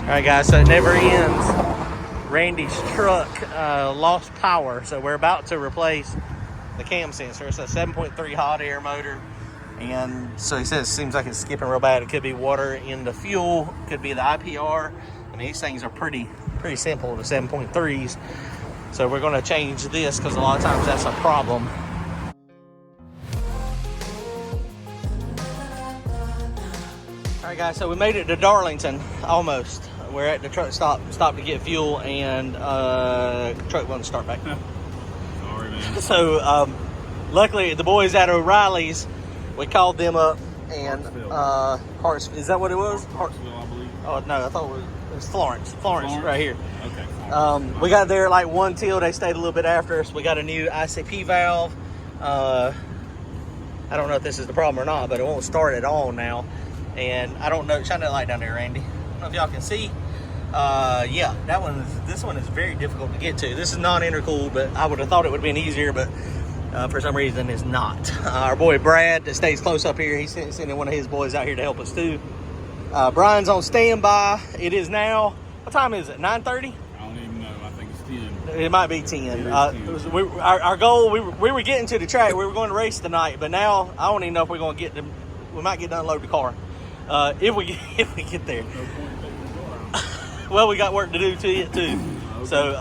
Alright guys, so it never ends. Randy's truck lost power, so we're about to replace the cam sensor. It's a 7.3 hot air motor, and so he says it seems like it's skipping real bad. It could be water in the fuel, could be the IPR. I mean, these things are pretty simple, the 7.3s. So we're going to change this because a lot of times that's a problem. Alright guys, so we made it to Darlington, almost. We're at the truck stop to get fuel, and truck won't start back. Sorry, man. So luckily the boys at O'Reilly's, we called them up, and Hartsville, is that what it was? Hartsville, I believe. Oh no, I thought it was Florence. Florence right here. Okay. We got there like 1 till. They stayed a little bit after us. We got a new ICP valve. I don't know if this is the problem or not, but it won't start at all now. And I don't know, shine that light down there, Randy. I don't know if y'all can see. Yeah, this one is very difficult to get to. This is non-intercooled, but I would have thought it would have been easier, but for some reason it's not. Our boy Brad that stays close up here, he's sending one of his boys out here to help us too. Brian's on standby. It is now, what time is it, 9:30? I don't even know, I think it's 10. It might be 10. Our goal, we were getting to the track. We were going to race tonight, but now I don't even know if we're going to we might get to unload the car. If we get there. Well, we got work to do to it too. So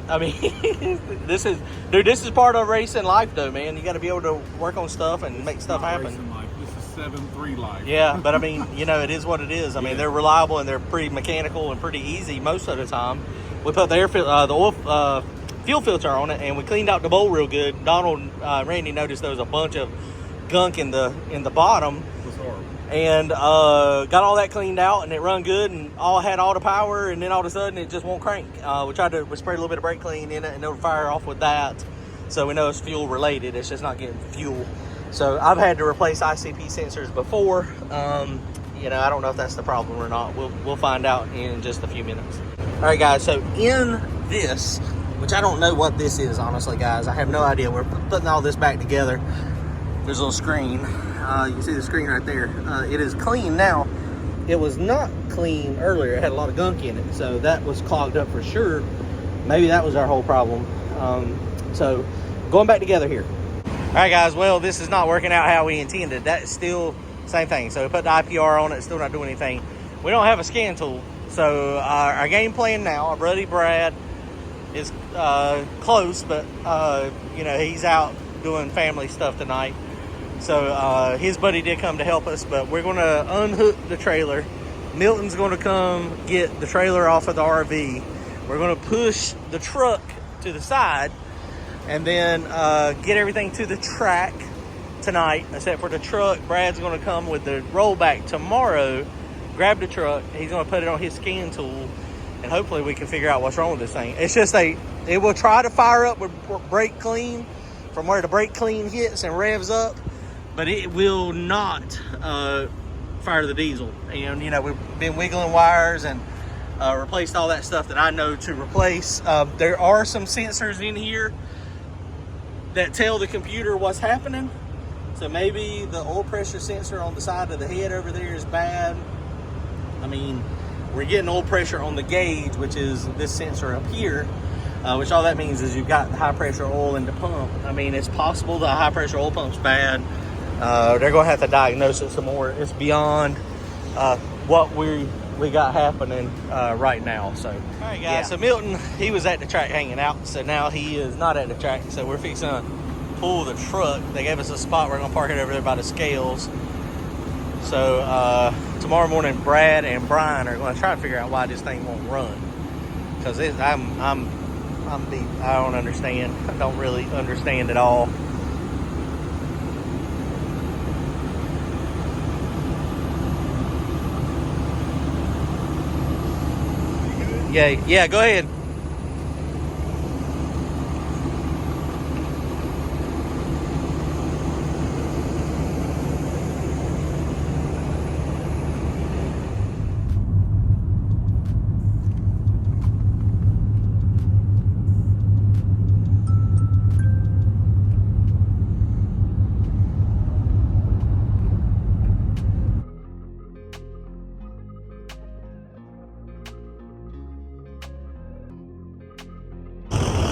I mean, this is part of racing life though, man. You got to be able to work on stuff and make stuff happen. Life. This is 7-3 life. Yeah, but I mean, you know, it is what it is. I mean, they're reliable and they're pretty mechanical and pretty easy most of the time. We put the oil fuel filter on it, and we cleaned out the bowl real good. Donald, Randy noticed there was a bunch of gunk in the bottom. And got all that cleaned out, and it run good, and had all the power, and then all of a sudden it just won't crank. We sprayed a little bit of brake clean in it, and it'll fire off with that. So we know it's fuel related. It's just not getting fuel. So I've had to replace ICP sensors before. You know, I don't know if that's the problem or not. We'll find out in just a few minutes. All right, guys. So in this, which I don't know what this is, honestly, guys. I have no idea. We're putting all this back together. There's a little screen. You can see the screen right there. It is clean now. It was not clean earlier. It had a lot of gunk in it, so that was clogged up for sure. Maybe that was our whole problem. So going back together here. All right, guys. Well, this is not working out how we intended. That's still same thing. So we put the IPR on it. It's still not doing anything. We don't have a scan tool. So our game plan now, our buddy Brad is close, but you know, he's out doing family stuff tonight. So his buddy did come to help us, but we're going to unhook the trailer. Milton's going to come get the trailer off of the RV. We're going to push the truck to the side and then get everything to the track tonight, except for the truck. Brad's going to come with the rollback tomorrow, grab the truck. He's going to put it on his scan tool, and hopefully we can figure out what's wrong with this thing. It's just it will try to fire up with brake clean from where the brake clean hits and revs up, but it will not fire the diesel. And you know, we've been wiggling wires and replaced all that stuff that I know to replace. There are some sensors in here that tell the computer what's happening. So maybe the oil pressure sensor on the side of the head over there is bad. I mean, we're getting oil pressure on the gauge, which is this sensor up here, which all that means is you've got high pressure oil in the pump. I mean, it's possible the high pressure oil pump's bad. They're going to have to diagnose it some more. It's beyond what we got happening right now. So, all right, guys. Yeah. So Milton, he was at the track hanging out. So now he is not at the track. So we're fixing to pull the truck. They gave us a spot. We're going to park it over there by the scales. So tomorrow morning, Brad and Brian are going to try to figure out why this thing won't run. Because I'm beat. I don't understand. I don't really understand at all. Yeah, go ahead.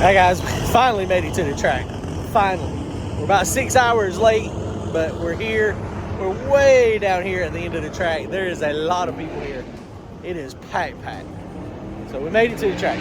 Hey guys, we finally made it to the track. Finally. We're about 6 hours late, but we're here. We're way down here at the end of the track. There is a lot of people here. It is packed. So we made it to the track.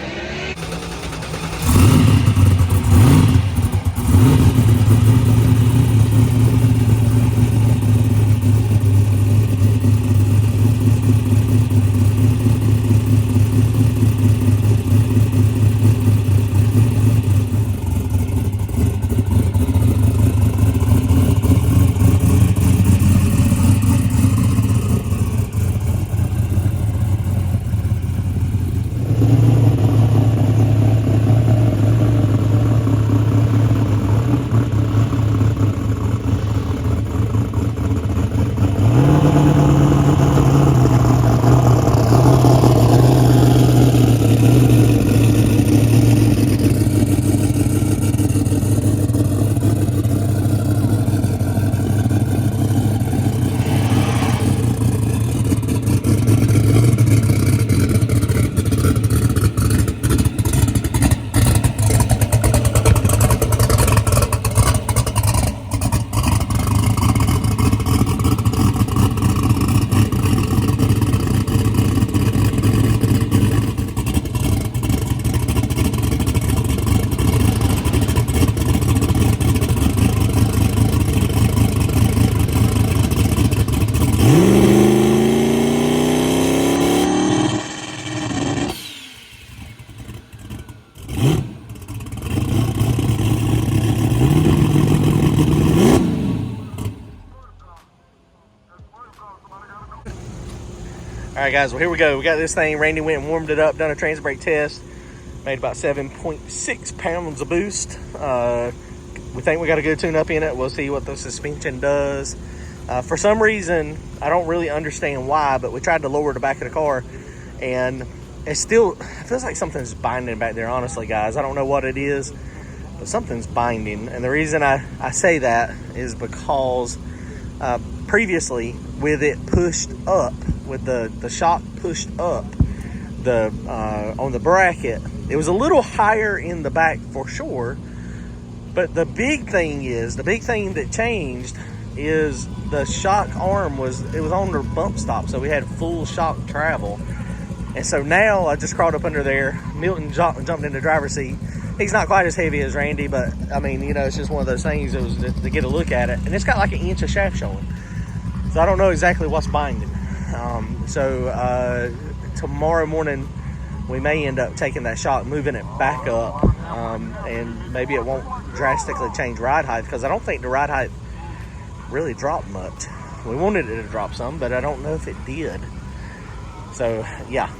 All right, guys, well, here we go. We got this thing. Randy went and warmed it up, done a trans brake test, made about 7.6 pounds of boost. We think we got a good tune-up in it. We'll see what the suspension does. For some reason, I don't really understand why, but we tried to lower the back of the car, and it feels like something's binding back there, honestly, guys. I don't know what it is, but something's binding. And the reason I say that is because previously, with it pushed up, with the shock pushed up on the bracket, it was a little higher in the back for sure. But the big thing that changed is the shock arm was on the bump stop, so we had full shock travel. And so now I just crawled up under there. Milton jumped in the driver's seat. He's not quite as heavy as Randy, but I mean, it's just one of those things. It was to get a look at it, and it's got like an inch of shaft showing. So I don't know exactly what's binding. So tomorrow morning we may end up taking that shock, moving it back up, and maybe it won't drastically change ride height, because I don't think the ride height really dropped much. We wanted it to drop some, but I don't know if it did. So yeah.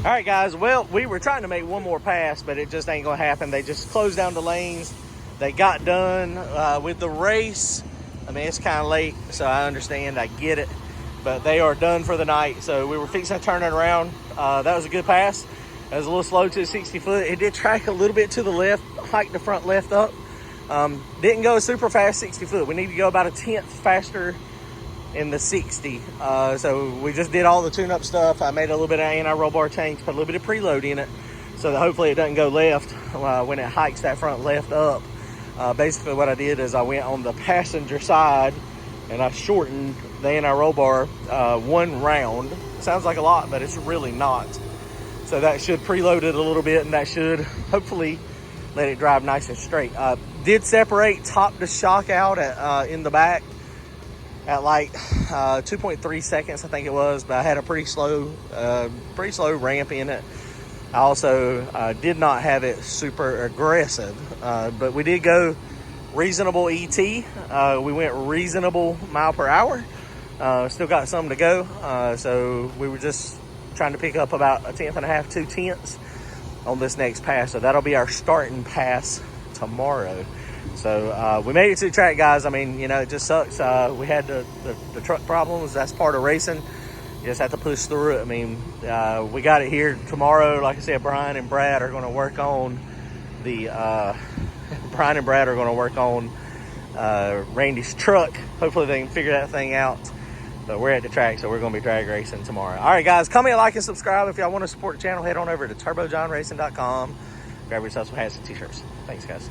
All right, guys. Well, we were trying to make one more pass, but it just ain't gonna happen. They just closed down the lanes. They got done with the race. I mean, it's kind of late, so I understand. I get it. But they are done for the night. So we were fixing to turn it around. That was a good pass. It was a little slow to the 60 foot. It did track a little bit to the left, hike the front left up. Didn't go super fast 60 foot. We need to go about a 1/10 faster in the 60. So we just did all the tune-up stuff. I made a little bit of anti-roll bar change, put a little bit of preload in it so that hopefully it doesn't go left when it hikes that front left up. Basically what I did is I went on the passenger side and I shortened the anti-roll bar one round. Sounds like a lot, but it's really not. So that should preload it a little bit, and that should hopefully let it drive nice and straight. Did separate top to shock out at in the back at like 2.3 seconds, I think it was, but I had a pretty slow ramp in it. I also did not have it super aggressive, but we did go reasonable ET. We went reasonable mile per hour. Still got some to go. So we were just trying to pick up about 1.5, 2 tenths on this next pass. So that'll be our starting pass tomorrow. So we made it to the track, guys. I mean, you know, it just sucks. We had the truck problems. That's part of racing. You just have to push through it. I mean, we got it here tomorrow. Like I said, Brian and Brad are going to work on Randy's truck. Hopefully they can figure that thing out. But we're at the track, so we're going to be drag racing tomorrow. All right, guys, comment, like, and subscribe. If y'all want to support the channel, head on over to turbojohnracing.com. Grab yourself some hats and t-shirts. Thanks, guys.